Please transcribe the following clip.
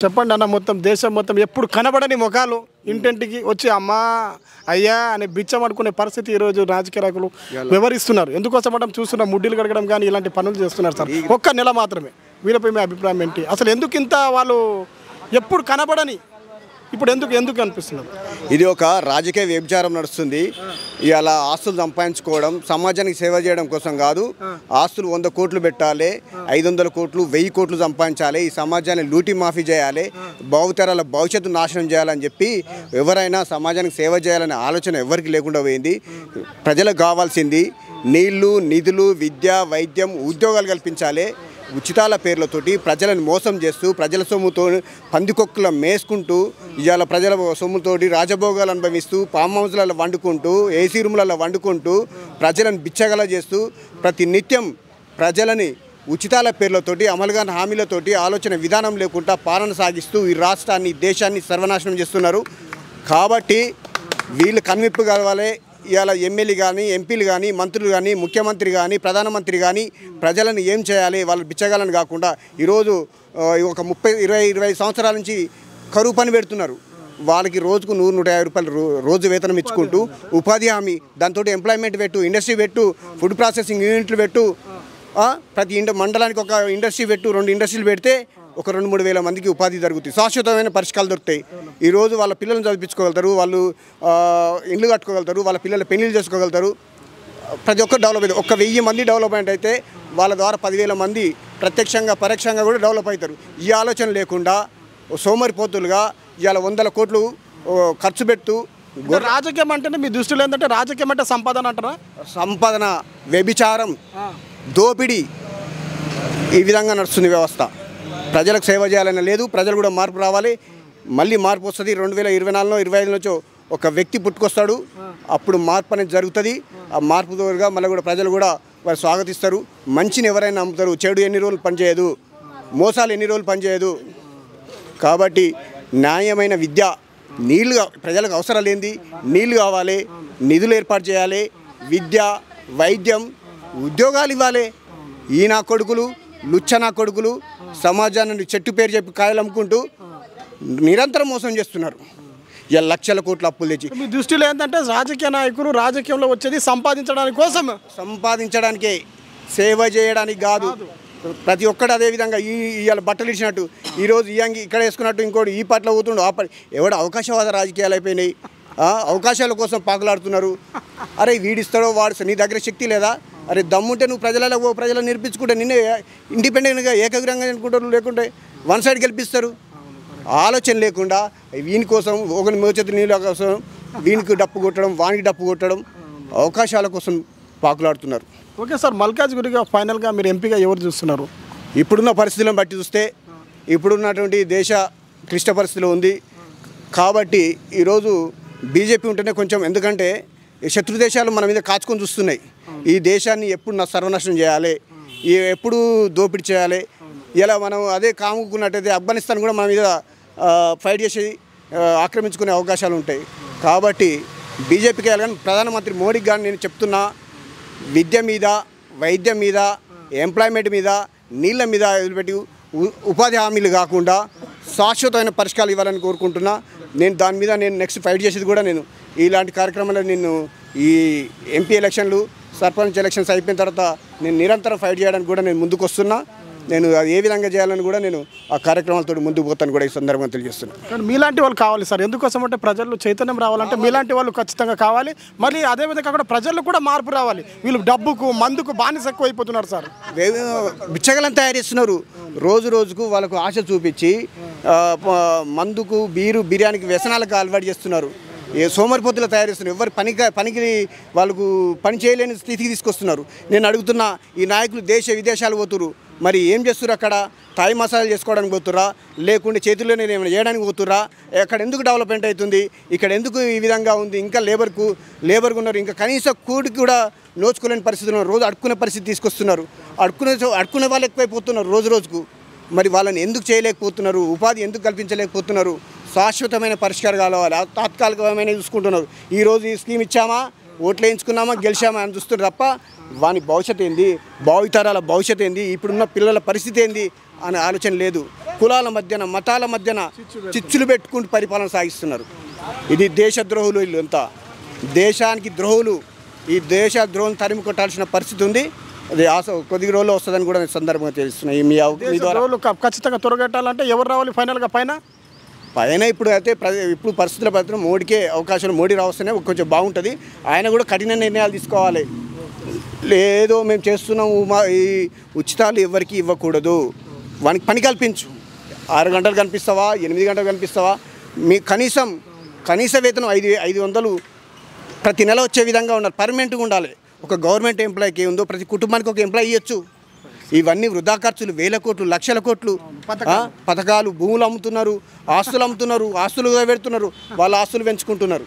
చెప్పండి అన్న మొత్తం దేశం మొత్తం ఎప్పుడు కనబడని ముఖాలు ఇంటింటికి వచ్చి అమ్మా అయ్యా అని బిచ్చం అనుకునే పరిస్థితి ఈరోజు రాజకీయ నాయకులు వివరిస్తున్నారు. ఎందుకోసం మనం చూస్తున్నాం, ముడ్డీలు కడగడం కానీ ఇలాంటి పనులు చేస్తున్నారు సార్. ఒక్క నెల మాత్రమే. వీళ్ళపై మీ అభిప్రాయం ఏంటి? అసలు ఎందుకు ఇంత వాళ్ళు ఎప్పుడు కనబడని ఇప్పుడు ఎందుకు అనిపిస్తున్నారు? ఇది ఒక రాజకీయ వ్యభిచారం నడుస్తుంది. ఇలా ఆస్తులు సంపాదించుకోవడం, సమాజానికి సేవ చేయడం కోసం కాదు. ఆస్తులు 100 కోట్లు పెట్టాలి, 500 కోట్లు 1000 కోట్లు సంపాదించాలి, ఈ సమాజాన్ని లూటీ మాఫీ చేయాలి, భావితరాల భవిష్యత్తు నాశనం చేయాలని చెప్పి ఎవరైనా సమాజానికి సేవ చేయాలనే ఆలోచన ఎవరికి లేకుండా పోయింది. ప్రజలకు కావాల్సింది నీళ్లు, నిధులు, విద్య, వైద్యం, ఉద్యోగాలు కల్పించాలి. ఉచితాల పేర్లతోటి ప్రజలను మోసం చేస్తూ ప్రజల సొమ్ముతో పందికొక్కుల మేసుకుంటూ ఇవాళ ప్రజల సొమ్ముతోటి రాజభోగాలు అనుభవిస్తూ ఫామ్ హౌస్లలో వండుకుంటూ ఏసీ రూమ్లలో వండుకుంటూ ప్రజలను బిచ్చగల చేస్తూ ప్రతి నిత్యం ప్రజలని ఉచితాల పేర్లతోటి అమలుగాని హామీలతోటి ఆలోచన విధానం లేకుండా పాలన సాగిస్తూ ఈ రాష్ట్రాన్ని దేశాన్ని సర్వనాశనం చేస్తున్నారు. కాబట్టి వీళ్ళు కనువిప్పు కావాలి. ఇవాళ ఎమ్మెల్యే కానీ, ఎంపీలు కానీ, మంత్రులు కానీ, ముఖ్యమంత్రి కానీ, ప్రధానమంత్రి కానీ ప్రజలను ఏం చేయాలి, వాళ్ళు బిచ్చగాలని కాకుండా ఈరోజు ఒక 30-20 సంవత్సరాల నుంచి కరువు పని పెడుతున్నారు. వాళ్ళకి రోజుకు 100-150 రూపాయలు రోజు వేతనం ఇచ్చుకుంటూ ఉపాధి హామీ, దాంతో ఎంప్లాయ్మెంట్ పెట్టు, ఇండస్ట్రీ పెట్టు, ఫుడ్ ప్రాసెసింగ్ యూనిట్లు పెట్టు, ప్రతి మండలానికి ఒక ఇండస్ట్రీ పెట్టు, 2 ఇండస్ట్రీలు పెడితే ఒక 2-3 వేల మందికి ఉపాధి జరుగుతుంది. శాశ్వతమైన పరిష్కారాలు దొరుకుతాయి. ఈరోజు వాళ్ళ పిల్లలను చదివించుకోగలుగుతారు, వాళ్ళు ఇల్లు కట్టుకోగలుగుతారు, వాళ్ళ పిల్లల పెళ్లిళ్ళు చేసుకోగలుగుతారు. ప్రతి ఒక్కరు డెవలప్ అవుతుంది. 1000 మంది డెవలప్మెంట్ అయితే వాళ్ళ ద్వారా 10,000 మంది ప్రత్యక్షంగా పరోక్షంగా కూడా డెవలప్ అవుతారు. ఈ ఆలోచన లేకుండా సోమరిపోతులుగా ఇవాళ 100 కోట్లు ఖర్చు పెడుతూ రాజకీయం అంటేనే మీ దృష్టిలో ఏంటంటే రాజకీయం అంటే సంపాదన అంటారా? సంపాదన, వ్యభిచారం, దోపిడీ, ఈ విధంగా నడుస్తుంది వ్యవస్థ. ప్రజలకు సేవ చేయాలని లేదు. ప్రజలు కూడా మార్పు రావాలి. మళ్ళీ మార్పు వస్తుంది. 2024లో 25 ఒక వ్యక్తి పుట్టుకొస్తాడు. అప్పుడు మార్పు అనేది జరుగుతుంది. ఆ మార్పు ద్వారా మళ్ళీ కూడా ప్రజలు కూడా వారు స్వాగతిస్తారు. మంచిని ఎవరైనా నమ్ముతారు. చెడు ఎన్ని రోజులు పనిచేయదు, మోసాలు ఎన్ని రోజులు పనిచేయదు. కాబట్టి న్యాయమైన విద్య, నీళ్లు, ప్రజలకు అవసరాలు ఏంది, నీళ్లు కావాలి, నిధులు ఏర్పాటు చేయాలి, విద్య, వైద్యం, ఉద్యోగాలు ఇవ్వాలి. ఈ నా కొడుకులు, లుచ్చనా కొడుకులు సమాజాన్ని చెట్టు పేరు చెప్పి కాయలు అమ్ముకుంటూ నిరంతరం మోసం చేస్తున్నారు. ఇలా లక్షల కోట్ల అప్పులు తెచ్చి. మీ దృష్టిలో ఏంటంటే రాజకీయ నాయకులు రాజకీయంలో వచ్చేది సంపాదించడానికి కోసం, సంపాదించడానికే, సేవ చేయడానికి కాదు. ప్రతి ఒక్కడు అదేవిధంగా ఇవాళ బట్టలు ఇచ్చినట్టు ఈరోజు ఈ అంగి ఇక్కడ వేసుకున్నట్టు ఇంకోటి ఈ పట్ల పోతుండు. ఎవడు అవకాశవాద రాజకీయాలు అయిపోయినాయి. అవకాశాల కోసం పాకులాడుతున్నారు. అరే వీడిస్తాడో వాడు, నీ దగ్గర శక్తి లేదా? అరే దమ్ముంటే నువ్వు ప్రజలను నేర్పించుకుంటే నిన్నే ఇండిపెండెంట్గా ఏకగ్రంగా అనుకుంటారు. లేకుంటే వన్ సైడ్ గెలిపిస్తారు. ఆలోచన లేకుండా వీని కోసం, ఒకరి మోచేతి నీళ్ళ కోసం వీనికి డప్పు కొట్టడం, వానికి డప్పు కొట్టడం, అవకాశాల కోసం పాకులాడుతున్నారు. ఓకే సార్, మల్కాజ్గిరిగా ఫైనల్గా మీరు ఎంపీగా ఎవరు చూస్తున్నారు? ఇప్పుడున్న పరిస్థితులను బట్టి చూస్తే ఇప్పుడున్నటువంటి దేశ క్లిష్ట పరిస్థితిలో ఉంది. కాబట్టి ఈరోజు బీజేపీ ఉంటేనే కొంచెం, ఎందుకంటే శత్రు దేశాలు మన మీద కాచుకొని చూస్తున్నాయి. ఈ దేశాన్ని ఎప్పుడు సర్వనాశనం చేయాలి, ఎప్పుడు దోపిడీ చేయాలి. ఇలా మనం అదే కాముకున్నట్టయితే ఆఫ్ఘనిస్తాన్ కూడా మన మీద ఫైట్ చేసి ఆక్రమించుకునే అవకాశాలు ఉంటాయి. కాబట్టి బీజేపీకి వెళ్ళగానే ప్రధానమంత్రి మోడీకి కానీ నేను చెప్తున్నా, విద్య మీద, వైద్యం మీద, ఎంప్లాయ్మెంట్ మీద, నీళ్ళ మీద వదిలిపెట్టి ఉపాధి హామీలు కాకుండా శాశ్వతమైన పరిష్కారాలు ఇవ్వాలని కోరుకుంటున్నా. దాని మీద నెక్స్ట్ ఫైట్ చేసేది కూడా నేను ఇలాంటి కార్యక్రమాల్లో ఈ ఎంపీ ఎలక్షన్లు, సర్పంచ్ ఎలక్షన్స్ అయిపోయిన తర్వాత నేను నిరంతరం ఫైట్ చేయడానికి కూడా నేను ముందుకు వస్తున్నా. నేను అది ఏ విధంగా చేయాలని కూడా నేను ఆ కార్యక్రమాలతో ముందుకు పోతాను కూడా ఈ సందర్భంగా తెలియజేస్తున్నాను. కానీ మీలాంటి వాళ్ళు కావాలి సార్. ఎందుకోసం అంటే ప్రజల్లో చైతన్యం రావాలంటే మీలాంటి వాళ్ళు ఖచ్చితంగా కావాలి. మళ్ళీ అదేవిధంగా కూడా ప్రజల్లో కూడా మార్పు రావాలి. వీళ్ళు డబ్బుకు, మందుకు బానిస ఎక్కువ అయిపోతున్నారు సార్. బిచ్చగలను తయారు చేస్తున్నారు. రోజు రోజుకు వాళ్ళకు ఆశ చూపించి మందుకు, బిర్యానీకి, వ్యసనాలకు అలవాటు చేస్తున్నారు. సోమరిపోతులు తయారు చేస్తున్నారు. ఎవరు పనికి వాళ్ళకు పని చేయలేని స్థితికి తీసుకొస్తున్నారు. నేను అడుగుతున్నా, ఈ నాయకులు దేశ విదేశాలు పోతున్నారు, మరి ఏం చేస్తున్నారు? అక్కడ తాయి మసాలాలు చేసుకోవడానికి పోతురా, లేకుంటే చేతుల్లోనే ఏమైనా చేయడానికి పోతురా? అక్కడ ఎందుకు డెవలప్మెంట్ అవుతుంది? ఇక్కడ ఎందుకు ఈ విధంగా ఉంది? ఇంకా లేబర్గా ఉన్నారు. ఇంకా కనీసం కూడికి కూడా నోచుకోలేని పరిస్థితి ఉన్నారు. రోజు అడుక్కునే పరిస్థితి తీసుకొస్తున్నారు. అడుక్కునే వాళ్ళు ఎక్కువైపోతున్నారు రోజు రోజుకు. మరి వాళ్ళని ఎందుకు చేయలేకపోతున్నారు? ఉపాధి ఎందుకు కల్పించలేకపోతున్నారు? శాశ్వతమైన పరిష్కారం కావాలి. తాత్కాలికమైన చూసుకుంటున్నారు. ఈరోజు ఈ స్కీమ్ ఇచ్చామా, ఓట్లు వేయించుకున్నామా, గెలిచామా అని చూస్తున్నారు తప్ప వాని భవిష్యత్తు ఏంది, భావితరాల భవిష్యత్తు ఏంది, ఇప్పుడున్న పిల్లల పరిస్థితి ఏంది అనే ఆలోచన లేదు. కులాల మధ్యన మతాల మధ్యన చిచ్చులు పెట్టుకుంటూ పరిపాలన సాగిస్తున్నారు. ఇది దేశద్రోహులు, వీళ్ళు అంతా దేశానికి ద్రోహులు. ఈ దేశ ద్రోహం తరిమి కొట్టాల్సిన పరిస్థితి ఉంది. అది కొద్ది రోజుల్లో వస్తుందని కూడా సందర్భంగా తెలుస్తున్నాయి. మీ ద్వారా ఖచ్చితంగా తొరగట్టాలంటే ఎవరు రావాలి ఫైనల్గా పైన ఇప్పుడు అయితే ఇప్పుడు పరిస్థితుల ప్రకారం మోడీకే అవకాశం, మోడీ రావస్తేనే కొంచెం బాగుంటుంది. ఆయన కూడా కఠిన నిర్ణయాలు తీసుకోవాలి. లేదో మేము చేస్తున్నాము, ఈ ఉచితాలు ఎవరికి ఇవ్వకూడదు, వానికి పని కల్పించు. 6 గంటలు కనిపిస్తావా, 8 గంటలు కనిపిస్తావా, మీ కనీస వేతనం 500 ప్రతి నెల వచ్చే విధంగా ఉన్నారు. పర్మనెంట్గా ఉండాలి. ఒక గవర్నమెంట్ ఎంప్లాయీకి ఉందో ప్రతి కుటుంబానికి ఒక ఎంప్లాయీ ఇవ్వచ్చు. ఇవన్నీ వృధా ఖర్చులు, వేల కోట్లు, లక్షల కోట్లు పథకాలు, భూములు అమ్ముతున్నారు, ఆస్తులు అమ్ముతున్నారు, ఆస్తులు పెడుతున్నారు, వాళ్ళ ఆస్తులు పెంచుకుంటున్నారు.